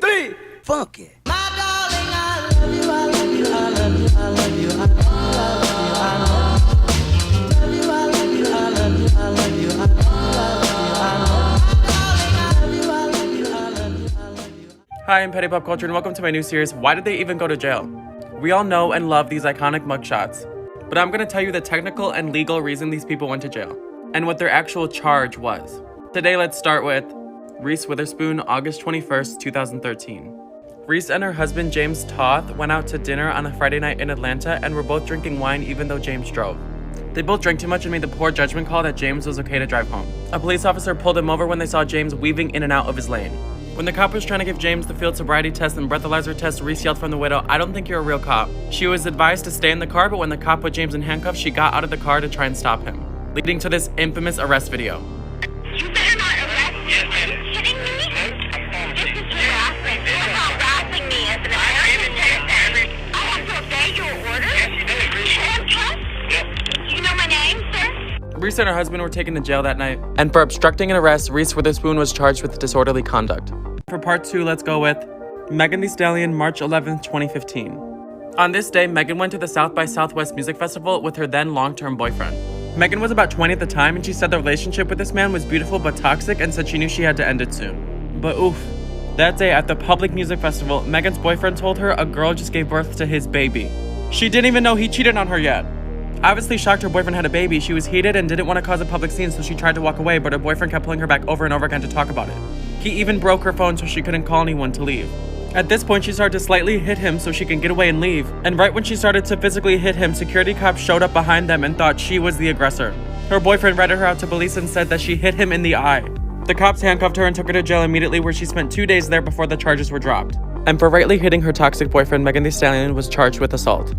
3, funk it. Hi, I'm Petty Pop Culture and welcome to my new series, Why Did They Even Go to Jail? We all know and love these iconic mugshots, but I'm going to tell you the technical and legal reason these people went to jail, and what their actual charge was. Today, let's start with Reese Witherspoon, August 21st, 2013. Reese and her husband, James Toth, went out to dinner on a Friday night in Atlanta and were both drinking wine even though James drove. They both drank too much and made the poor judgment call that James was okay to drive home. A police officer pulled him over when they saw James weaving in and out of his lane. When the cop was trying to give James the field sobriety test and breathalyzer test, Reese yelled from the window, "I don't think you're a real cop." She was advised to stay in the car, but when the cop put James in handcuffs, she got out of the car to try and stop him, leading to this infamous arrest video. You better not arrest me. Are you kidding me? This is harassment. You're harassing me as an American citizen. I have to obey your orders? Handcuffs? You know my name, sir? Reese and her husband were taken to jail that night, and for obstructing an arrest, Reese Witherspoon was charged with disorderly conduct. For part 2, let's go with Megan Thee Stallion, March 11th, 2015. On this day, Megan went to the South by Southwest Music Festival with her then long-term boyfriend. Megan was about 20 at the time, and she said the relationship with this man was beautiful but toxic and said she knew she had to end it soon. But oof. That day at the public music festival, Megan's boyfriend told her a girl just gave birth to his baby. She didn't even know he cheated on her yet. Obviously shocked her boyfriend had a baby, she was heated and didn't want to cause a public scene, so she tried to walk away, but her boyfriend kept pulling her back over and over again to talk about it. He even broke her phone so she couldn't call anyone to leave. At this point, she started to slightly hit him so she can get away and leave. And right when she started to physically hit him, security cops showed up behind them and thought she was the aggressor. Her boyfriend ratted her out to police and said that she hit him in the eye. The cops handcuffed her and took her to jail immediately, where she spent 2 days there before the charges were dropped. And for rightly hitting her toxic boyfriend, Megan Thee Stallion was charged with assault.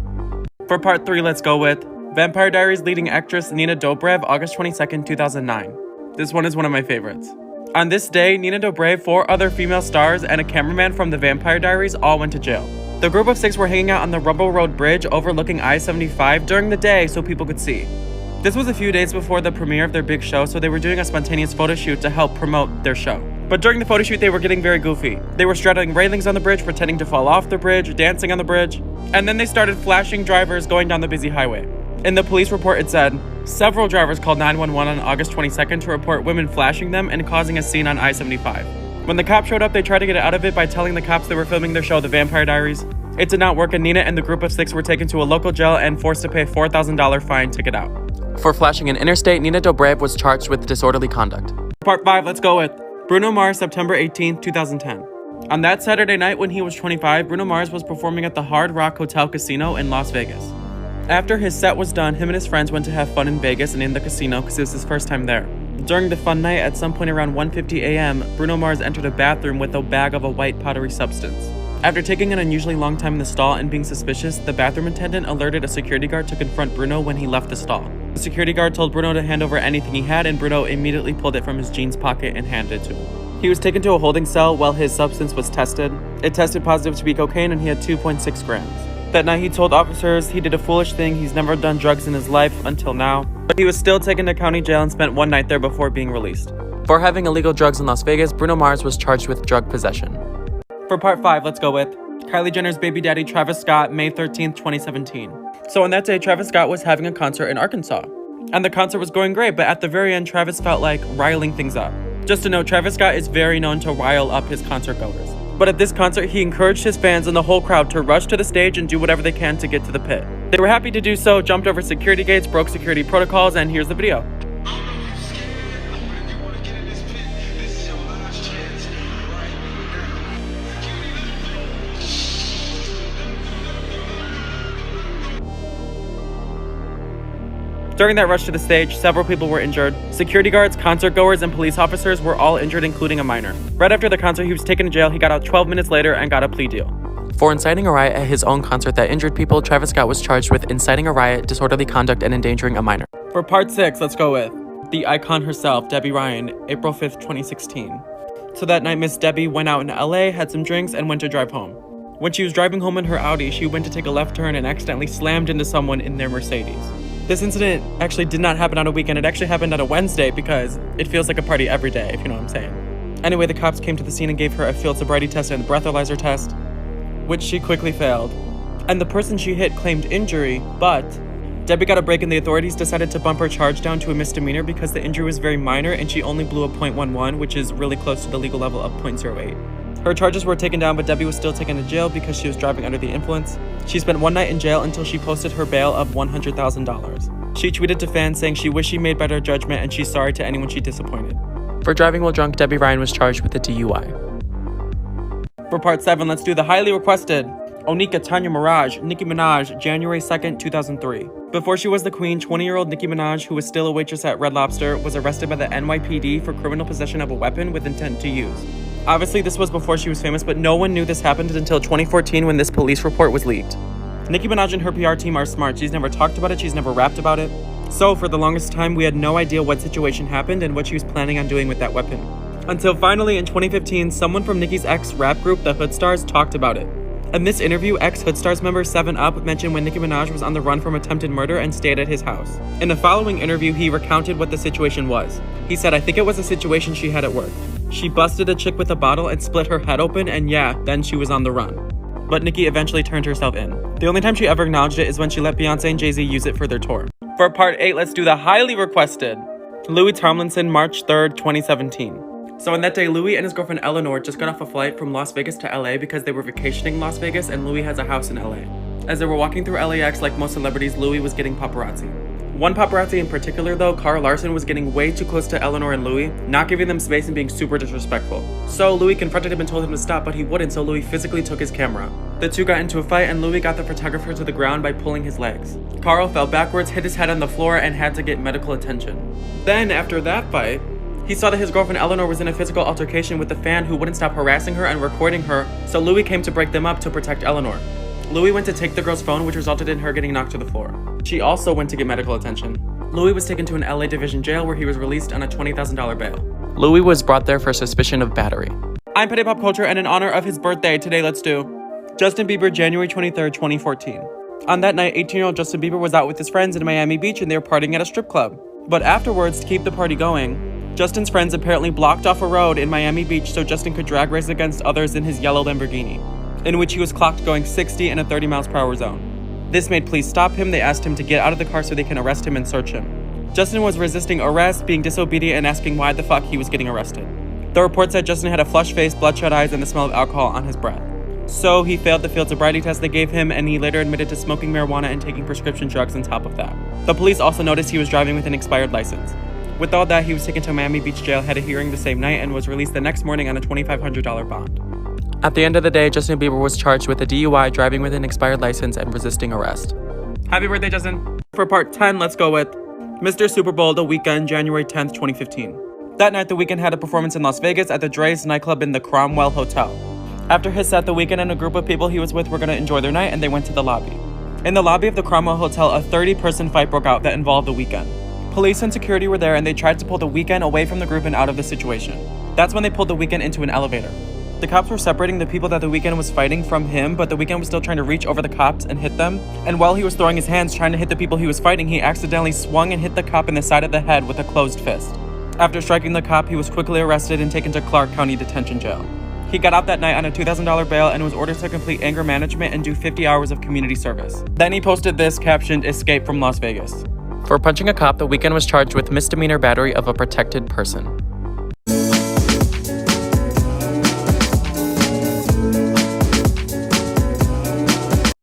For part 3, let's go with Vampire Diaries leading actress Nina Dobrev, August 22nd, 2009. This one is one of my favorites. On this day, Nina Dobrev, 4 other female stars, and a cameraman from the Vampire Diaries all went to jail. The group of 6 were hanging out on the Rumble Road Bridge overlooking I-75 during the day so people could see. This was a few days before the premiere of their big show, so they were doing a spontaneous photo shoot to help promote their show. But during the photo shoot, they were getting very goofy. They were straddling railings on the bridge, pretending to fall off the bridge, dancing on the bridge, and then they started flashing drivers going down the busy highway. In the police report, it said, several drivers called 911 on August 22nd to report women flashing them and causing a scene on I-75. When the cops showed up, they tried to get out of it by telling the cops they were filming their show, The Vampire Diaries. It did not work, and Nina and the group of 6 were taken to a local jail and forced to pay a $4,000 fine to get out. For flashing an interstate, Nina Dobrev was charged with disorderly conduct. Part 5, let's go with Bruno Mars, September 18th, 2010. On that Saturday night when he was 25, Bruno Mars was performing at the Hard Rock Hotel Casino in Las Vegas. After his set was done, him and his friends went to have fun in Vegas and in the casino because it was his first time there. During the fun night, at some point around 1:50 a.m., Bruno Mars entered a bathroom with a bag of a white powdery substance. After taking an unusually long time in the stall and being suspicious, the bathroom attendant alerted a security guard to confront Bruno when he left the stall. The security guard told Bruno to hand over anything he had, and Bruno immediately pulled it from his jeans pocket and handed it to him. He was taken to a holding cell while his substance was tested. It tested positive to be cocaine, and he had 2.6 grams. That night, he told officers he did a foolish thing. He's never done drugs in his life until now. But he was still taken to county jail and spent 1 night there before being released. For having illegal drugs in Las Vegas, Bruno Mars was charged with drug possession. For part 5, let's go with Kylie Jenner's baby daddy, Travis Scott, May 13th, 2017. So on that day, Travis Scott was having a concert in Arkansas. And the concert was going great, but at the very end, Travis felt like riling things up. Just to note, Travis Scott is very known to rile up his concert goers. But at this concert, he encouraged his fans and the whole crowd to rush to the stage and do whatever they can to get to the pit. They were happy to do so, jumped over security gates, broke security protocols, and here's the video. During that rush to the stage, several people were injured. Security guards, concert goers, and police officers were all injured, including a minor. Right after the concert, he was taken to jail. He got out 12 minutes later and got a plea deal. For inciting a riot at his own concert that injured people, Travis Scott was charged with inciting a riot, disorderly conduct, and endangering a minor. For part 6, let's go with the icon herself, Debbie Ryan, April 5th, 2016. So that night, Miss Debbie went out in LA, had some drinks, and went to drive home. When she was driving home in her Audi, she went to take a left turn and accidentally slammed into someone in their Mercedes. This incident actually did not happen on a weekend. It actually happened on a Wednesday because it feels like a party every day, if you know what I'm saying. Anyway, the cops came to the scene and gave her a field sobriety test and a breathalyzer test, which she quickly failed. And the person she hit claimed injury, but Debbie got a break and the authorities decided to bump her charge down to a misdemeanor because the injury was very minor and she only blew a .11, which is really close to the legal level of .08. Her charges were taken down, but Debbie was still taken to jail because she was driving under the influence. She spent one night in jail until she posted her bail of $100,000. She tweeted to fans saying she wished she made better judgment and she's sorry to anyone she disappointed. For driving while drunk, Debbie Ryan was charged with a DUI. For part 7, let's do the highly requested Onika Tanya Mirage, Nicki Minaj, January 2nd, 2003. Before she was the queen, 20-year-old Nicki Minaj, who was still a waitress at Red Lobster, was arrested by the NYPD for criminal possession of a weapon with intent to use. Obviously, this was before she was famous, but no one knew this happened until 2014 when this police report was leaked. Nicki Minaj and her PR team are smart. She's never talked about it, she's never rapped about it. So, for the longest time, we had no idea what situation happened and what she was planning on doing with that weapon. Until finally, in 2015, someone from Nicki's ex-rap group, the Hood Stars, talked about it. In this interview, ex-Hood Stars member 7up mentioned when Nicki Minaj was on the run from attempted murder and stayed at his house. In the following interview, he recounted what the situation was. He said, "I think it was a situation she had at work. She busted a chick with a bottle and split her head open, and yeah, then she was on the run." But Nicki eventually turned herself in. The only time she ever acknowledged it is when she let Beyonce and Jay-Z use it for their tour. For part 8, let's do the highly requested Louis Tomlinson, March 3rd, 2017. So on that day, Louis and his girlfriend Eleanor just got off a flight from Las Vegas to LA because they were vacationing in Las Vegas and Louis has a house in LA. As they were walking through LAX, like most celebrities, Louis was getting paparazzi. One paparazzi in particular though, Carl Larson, was getting way too close to Eleanor and Louis, not giving them space and being super disrespectful. So Louis confronted him and told him to stop, but he wouldn't, so Louis physically took his camera. The two got into a fight and Louis got the photographer to the ground by pulling his legs. Carl fell backwards, hit his head on the floor, and had to get medical attention. Then, after that fight, he saw that his girlfriend Eleanor was in a physical altercation with the fan who wouldn't stop harassing her and recording her, so Louis came to break them up to protect Eleanor. Louis went to take the girl's phone, which resulted in her getting knocked to the floor. She also went to get medical attention. Louis was taken to an LA division jail where he was released on a $20,000 bail. Louis was brought there for suspicion of battery. I'm Petty Pop Culture, and in honor of his birthday, today let's do Justin Bieber, January 23rd, 2014. On that night, 18-year-old Justin Bieber was out with his friends in Miami Beach and they were partying at a strip club. But afterwards, to keep the party going, Justin's friends apparently blocked off a road in Miami Beach so Justin could drag race against others in his yellow Lamborghini, in which he was clocked going 60 in a 30 miles per hour zone. This made police stop him. They asked him to get out of the car so they can arrest him and search him. Justin was resisting arrest, being disobedient, and asking why the fuck he was getting arrested. The report said Justin had a flushed face, bloodshot eyes, and the smell of alcohol on his breath. So he failed the field sobriety test they gave him, and he later admitted to smoking marijuana and taking prescription drugs on top of that. The police also noticed he was driving with an expired license. With all that, he was taken to Miami Beach jail, had a hearing the same night, and was released the next morning on a $2,500 bond. At the end of the day, Justin Bieber was charged with a DUI, driving with an expired license, and resisting arrest. Happy birthday, Justin. For part 10, let's go with Mr. Super Bowl, The Weeknd, January 10th, 2015. That night, The Weeknd had a performance in Las Vegas at the Dre's nightclub in the Cromwell Hotel. After his set, The Weeknd and a group of people he was with were going to enjoy their night, and they went to the lobby. In the lobby of the Cromwell Hotel, a 30-person fight broke out that involved The Weeknd. Police and security were there and they tried to pull The Weeknd away from the group and out of the situation. That's when they pulled The Weeknd into an elevator. The cops were separating the people that The Weeknd was fighting from him, but The Weeknd was still trying to reach over the cops and hit them. And while he was throwing his hands trying to hit the people he was fighting, he accidentally swung and hit the cop in the side of the head with a closed fist. After striking the cop, he was quickly arrested and taken to Clark County Detention Jail. He got out that night on a $2,000 bail and was ordered to complete anger management and do 50 hours of community service. Then he posted this captioned, "Escape from Las Vegas." For punching a cop, The Weeknd was charged with misdemeanor battery of a protected person.